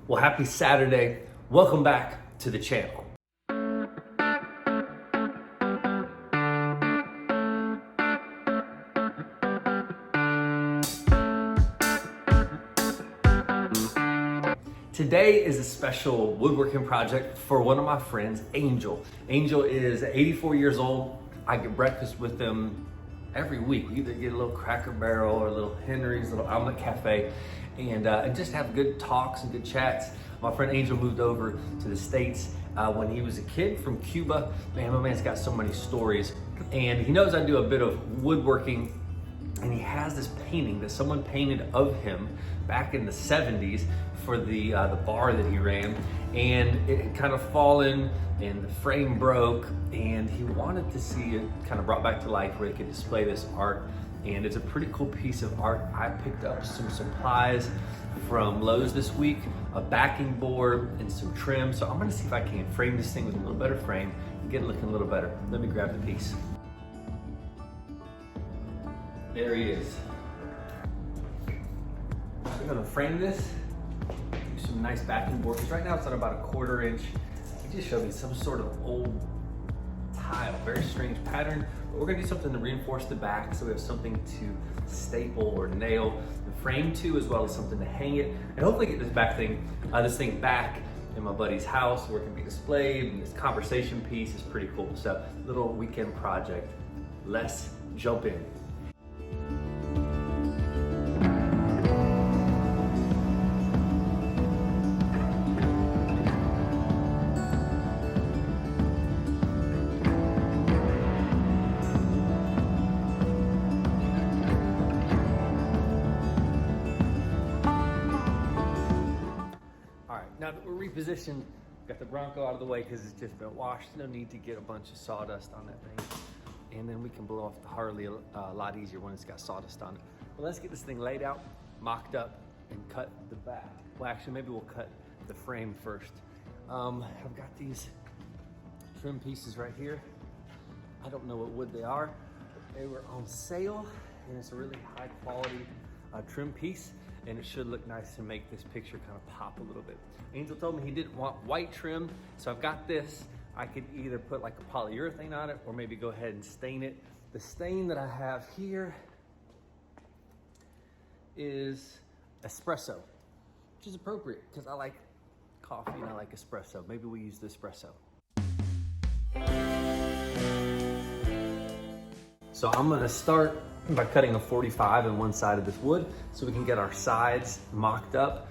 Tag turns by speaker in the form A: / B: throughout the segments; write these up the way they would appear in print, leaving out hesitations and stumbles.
A: Well, happy Saturday. Welcome back to the channel. Today is a special woodworking project for one of my friends, Angel. Angel is 84 years old. I get breakfast with him every week. We either get a little Cracker Barrel or a little Henry's, a little Omelet Cafe, and just have good talks and good chats. My friend Angel moved over to the States when he was a kid from Cuba. Man, my man's got so many stories. And he knows I do a bit of woodworking, and he has this painting that someone painted of him back in the 70s for the bar that he ran, and it had kind of fallen and the frame broke, and he wanted to see it kind of brought back to life where he could display this art. And it's a pretty cool piece of art. I picked up some supplies from Lowe's this week, a backing board and some trim. So I'm gonna see if I can frame this thing with a little better frame and get it looking a little better. Let me grab the piece. There he is. I'm gonna frame this, do some nice backing board, because right now it's at about a 1/4 inch. He just showed me some sort of old tile, very strange pattern, but we're gonna do something to reinforce the back so we have something to staple or nail the frame to, as well as something to hang it, and hopefully get this thing back in my buddy's house where it can be displayed, and this conversation piece is pretty cool. So, little weekend project. Let's jump in. Now that we're repositioned, got the Bronco out of the way because it's just been washed. No need to get a bunch of sawdust on that thing. And then we can blow off the Harley a lot easier when it's got sawdust on it. But let's get this thing laid out, mocked up, and cut the back. Well, actually, maybe we'll cut the frame first. I've got these trim pieces right here. I don't know what wood they are, but they were on sale, and it's a really high quality trim piece, and it should look nice and make this picture kind of pop a little bit. Angel told me he didn't want white trim, so I've got this. I could either put like a polyurethane on it or maybe go ahead and stain it. The stain that I have here is espresso, which is appropriate because I like coffee and I like espresso. Maybe we use the espresso. So I'm gonna start by cutting a 45 in one side of this wood so we can get our sides mocked up.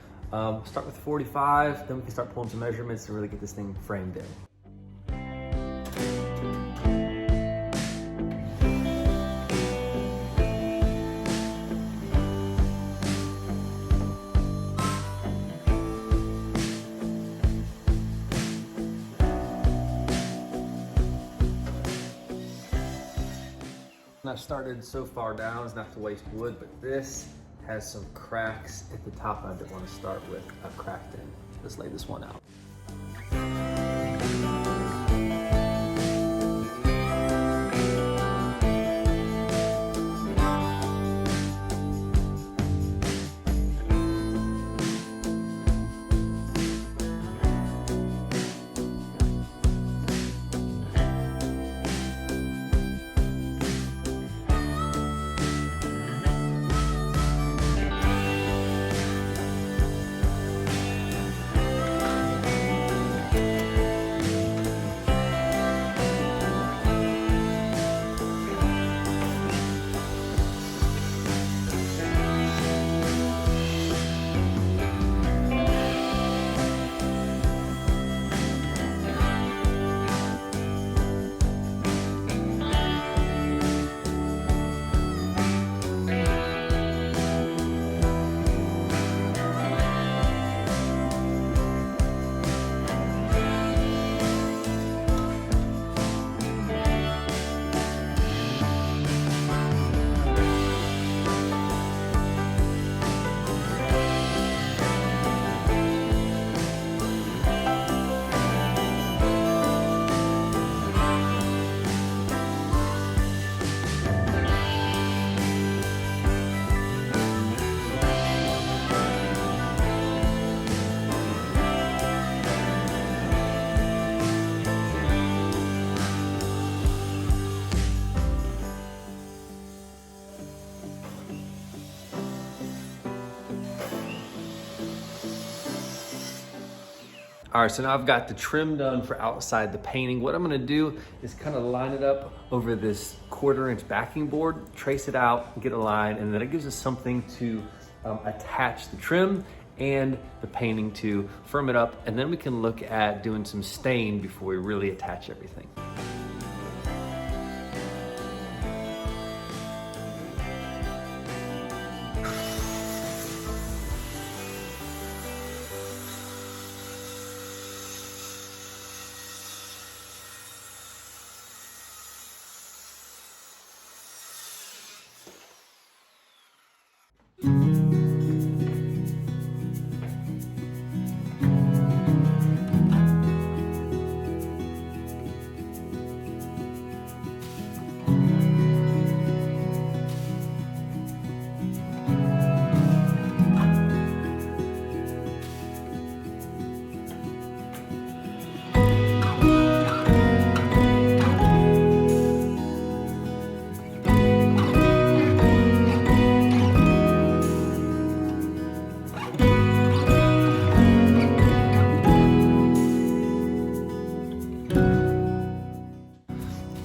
A: Start with 45, then we can start pulling some measurements to really get this thing framed in. I started so far down as not to waste wood, but this has some cracks at the top. I didn't want to start with a cracked end. Let's lay this one out. All right, so now I've got the trim done for outside the painting. What I'm gonna do is kind of line it up over this 1/4 inch backing board, trace it out, get a line, and then it gives us something to attach the trim and the painting to, firm it up, and then we can look at doing some stain before we really attach everything.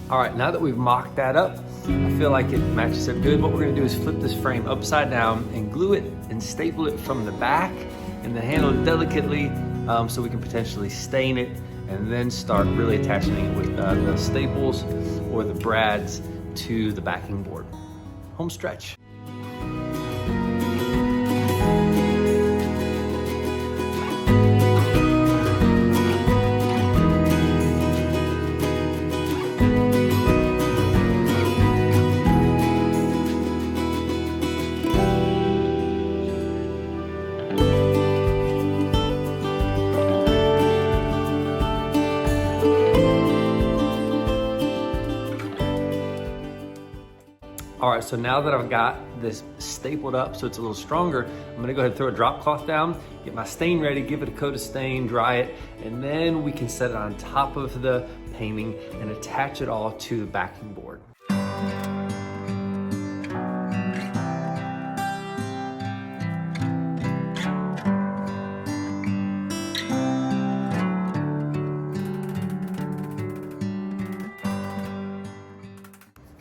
A: All right, now that we've mocked that up, I feel like it matches up good. What we're gonna do is flip this frame upside down and glue it and staple it from the back and then handle it delicately so we can potentially stain it and then start really attaching it with the staples or the brads to the backing board. Home stretch. All right, so now that I've got this stapled up so it's a little stronger, I'm gonna go ahead and throw a drop cloth down, get my stain ready, give it a coat of stain, dry it, and then we can set it on top of the painting and attach it all to the backing board.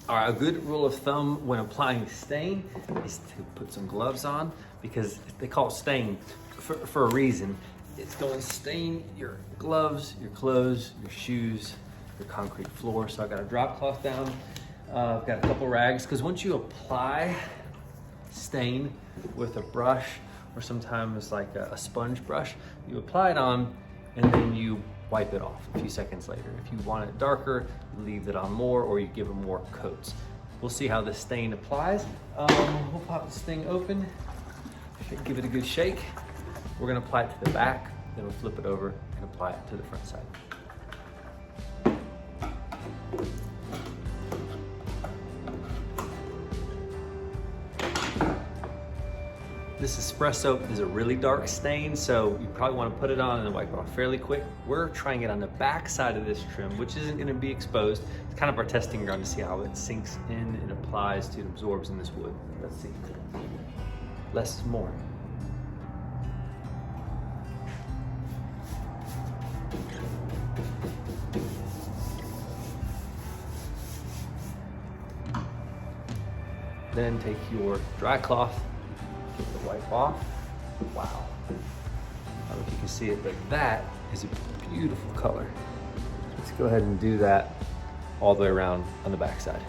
A: All right, a good rule of thumb when applying stain is to put some gloves on because they call it stain for a reason. It's going to stain your gloves, your clothes, your shoes, your concrete floor. So I've got a drop cloth down. I've got a couple rags because once you apply stain with a brush or sometimes like a sponge brush, you apply it on and then you wipe it off a few seconds later. If you want it darker, you leave it on more or you give them more coats. We'll see how the stain applies. We'll pop this thing open, give it a good shake. We're gonna apply it to the back, then we'll flip it over and apply it to the front side. This espresso is a really dark stain, so you probably want to put it on and then wipe it off fairly quick. We're trying it on the back side of this trim, which isn't going to be exposed. It's kind of our testing ground to see how it sinks in and applies to and absorbs in this wood. Let's see. Less is more. Then take your dry cloth, get the wipe off. Wow. I don't know if you can see it, but that is a beautiful color. Let's go ahead and do that all the way around on the back side.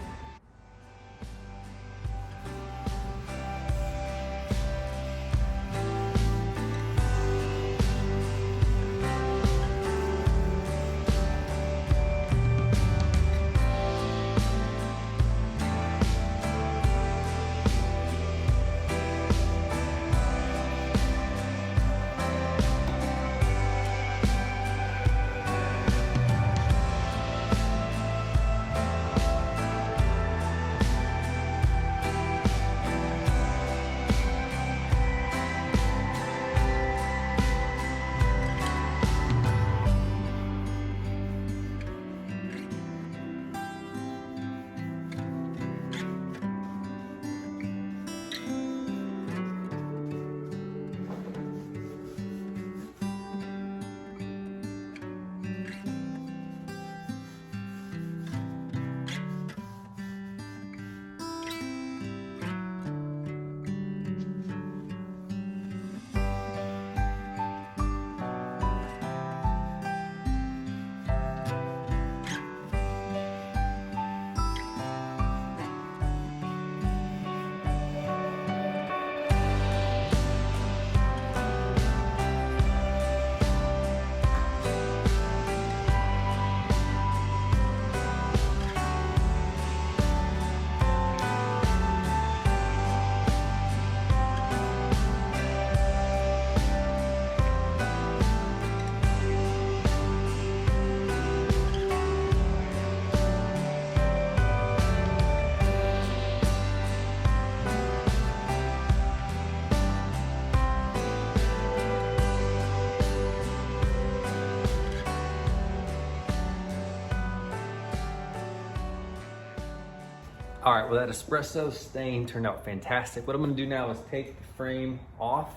A: All right, well, that espresso stain turned out fantastic. What I'm gonna do now is take the frame off,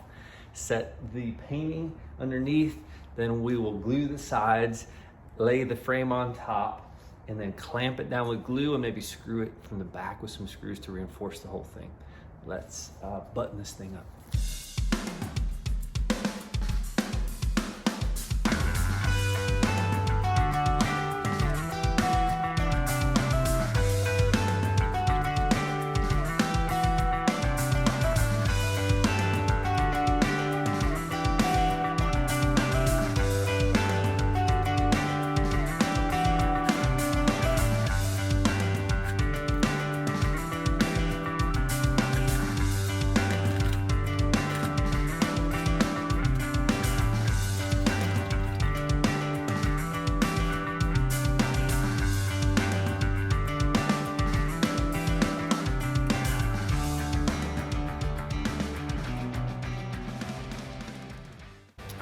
A: set the painting underneath, then we will glue the sides, lay the frame on top, and then clamp it down with glue and maybe screw it from the back with some screws to reinforce the whole thing. Let's button this thing up.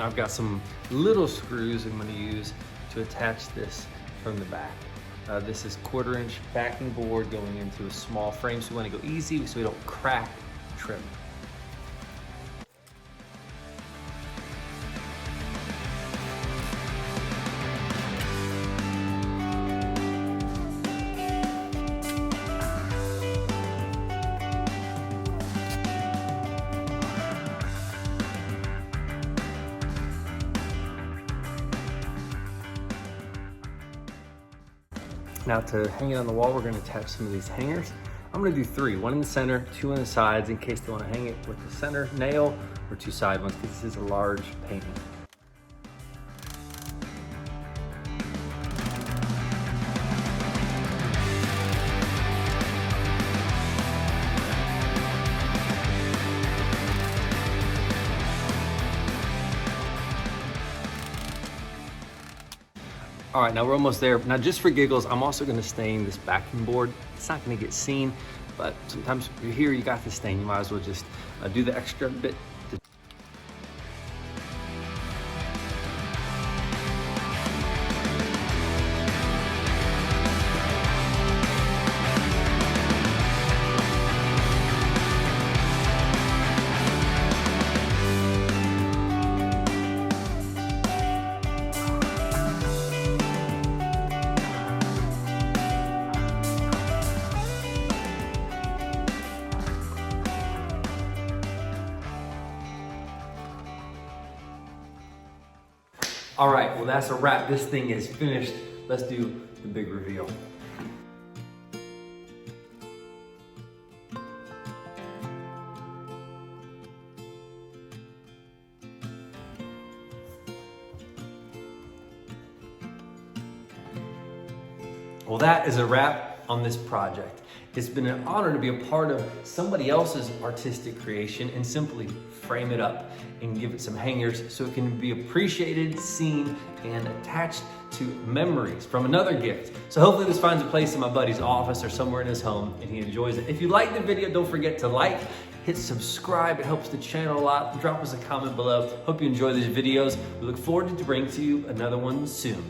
A: I've got some little screws I'm going to use to attach this from the back. This is 1/4" backing board going into a small frame, so we want to go easy so we don't crack trim. Now to hang it on the wall, we're gonna attach some of these hangers. I'm gonna do 3, 1 in the center, 2 on the sides in case they wanna hang it with the center nail or 2 side ones because this is a large painting. All right, now we're almost there. Now just for giggles, I'm also gonna stain this backing board. It's not gonna get seen, but sometimes you're here, you got the stain. You might as well just do the extra bit. All right, well, that's a wrap. This thing is finished. Let's do the big reveal. Well, that is a wrap on this project. It's been an honor to be a part of somebody else's artistic creation and simply frame it up and give it some hangers so it can be appreciated, seen, and attached to memories from another gift. So hopefully this finds a place in my buddy's office or somewhere in his home and he enjoys it. If you like the video, don't forget to like, hit subscribe. It helps the channel a lot. Drop us a comment below. Hope you enjoy these videos. We look forward to bringing to you another one soon.